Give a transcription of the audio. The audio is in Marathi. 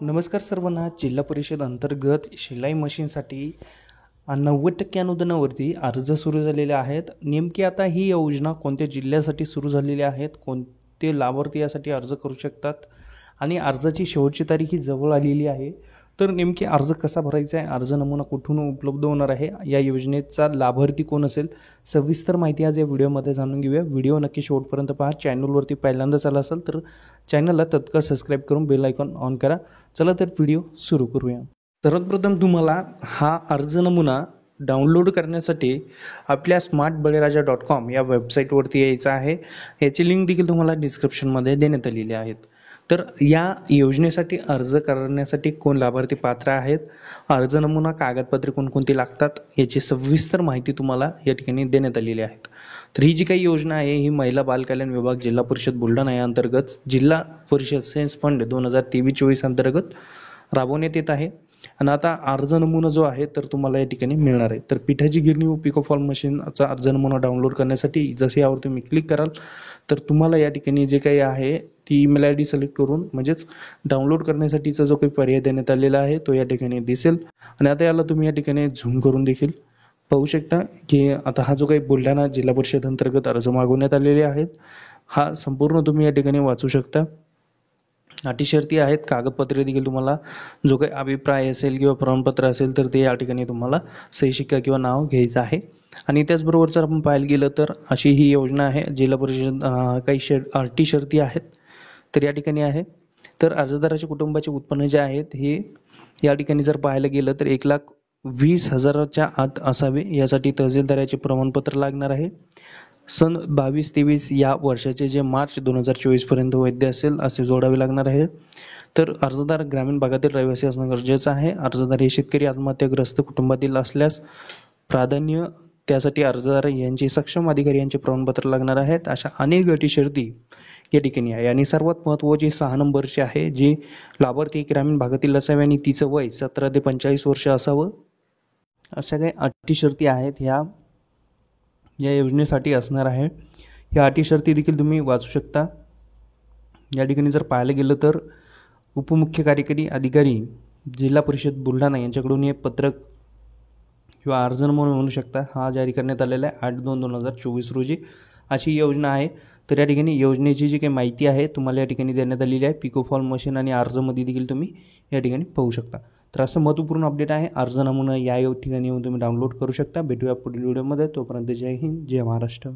नमस्कार सर्वांना. जिल्हा परिषद अंतर्गत शिलाई मशीनसाठी 90% अनुदानावरती अर्ज सुरू झालेले आहेत. नेमकी आता ही योजना कोणत्या जिल्ह्यासाठी सुरू झालेली आहेत, कोणते लाभार्थी यासाठी अर्ज करू शकतात आणि अर्जाची शेवटची तारीख ही जवळ आलेली आहे. तर नेमकी अर्ज कसा भरायचा आहे, अर्ज नमुना कुठून उपलब्ध होणार आहे, या योजनेचा लाभार्थी कोण असेल, सविस्तर माहिती आज या व्हिडिओमध्ये जाणून घेऊया. व्हिडिओ नक्की शेवटपर्यंत पहा. चॅनलवरती पहिल्यांदाच आला असेल तर चॅनलला तत्काळ सबस्क्राईब करून बेल आयकॉन ऑन करा. चला तर व्हिडिओ सुरू करूया. सर्वप्रथम तुम्हाला हा अर्ज नमुना डाउनलोड करण्यासाठी आपल्या smartbaleraja.com या वेबसाईटवरती यायचं आहे. याची लिंक देखील तुम्हाला डिस्क्रिप्शनमध्ये देण्यात आलेली आहेत. तर या योजनेसाठी अर्ज करण्यासाठी कोण लाभार्थी पात्र आहेत, अर्ज नमुना, कागदपत्रे कोणकोणती लागतात याची सविस्तर माहिती तुम्हाला या ठिकाणी देण्यात आलेली आहे. तर ही जी काही योजना आहे ही महिला बाल कल्याण विभाग जिल्हा परिषद बुलढाणा या अंतर्गत जिल्हा परिषद सेन्स फंड 2023-24 अंतर्गत राबवण्यात येत आहे. आणि आता अर्ज नमुना जो आहे तर तुम्हाला या ठिकाणी मिळणार आहे. तर पिठाची गिरणी व पिकोफॉल मशीनचा अर्ज नमुना डाउनलोड करण्यासाठी जसे यावर तुम्ही क्लिक कराल तर तुम्हाला या ठिकाणी जे काही आहे ती ईमेल आय डी सिलेक्ट करून म्हणजेच डाउनलोड करण्यासाठीचा जो काही पर्याय देण्यात आलेला आहे तो या ठिकाणी दिसेल. आणि आता याला तुम्ही या ठिकाणी झूम करून देखील पाहू शकता की आता हा जो काही बुलढाणा जिल्हा परिषद अंतर्गत अर्ज मागवण्यात आलेले आहेत हा संपूर्ण तुम्ही या ठिकाणी वाचू शकता. अटी शर्ती आहेत, कागदपत्रे देखील तुम्हाला जो काही अभिप्राय असेल किंवा प्रमाणपत्र असेल तर ते या ठिकाणी तुम्हाला सही शिक्का किंवा नाव घ्यायचं आहे. आणि त्याचबरोबर जर आपण पाहायला गेलं तर अशी ही योजना आहे. जिल्हा परिषद काही अटी शर्ती आहेत तर या ठिकाणी आहे. तर अर्जदाराच्या कुटुंबाचे उत्पन्न जे आहेत हे या ठिकाणी जर पाहायला गेलं तर 1,20,000च्या आत असावे. यासाठी तहसीलदाराचे प्रमाणपत्र लागणार आहे. सन 22-23 या वर्षाचे जे मार्च 2024 पर्यंत वैध असेल असे जोडावे लागणार आहे. तर अर्जदार ग्रामीण भागातील रहिवासी असणं गरजेचं आहे. अर्जदार हे शेतकरी आत्महत्याग्रस्त कुटुंबातील असल्यास प्राधान्य त्यासाठी अर्जदार यांचे सक्षम अधिकारी यांचे प्रमाणपत्र लागणार आहेत. अशा अनेक अटी शर्ती या ठिकाणी आहे. आणि सर्वात महत्त्वाची 6 नंबरची आहे जी लाभार्थी ग्रामीण भागातील असावे आणि तिचं वय 17 ते 45 वर्ष असावं. अशा काही अटी शर्ती आहेत ह्या या योजनेसाठी असणार आहे. या अटी शर्ती देखील तुम्ही वाचू शकता. या ठिकाणी जर पाहायला गेलं तर उपमुख्य कार्यकारी अधिकारी जिल्हा परिषद बुलढाणा यांच्याकडून हे पत्रक किंवा अर्ज नमुना म्हणू शकता हा जारी करण्यात आलेला आहे 8/2/2024 रोजी. अशी योजना आहे. तर या ठिकाणी योजनेची जी काही माहिती आहे तुम्हाला या ठिकाणी देण्यात आलेली आहे. पिकोफॉल मशीन आणि अर्जमध्ये देखील तुम्ही या ठिकाणी पाहू शकता. तर असं महत्त्वपूर्ण अपडेट आहे. अर्ज नमुना या ठिकाणी येऊन तुम्ही डाउनलोड करू शकता. भेटूया पुढील व्हिडिओमध्ये. तोपर्यंत जय हिंद, जय महाराष्ट्र.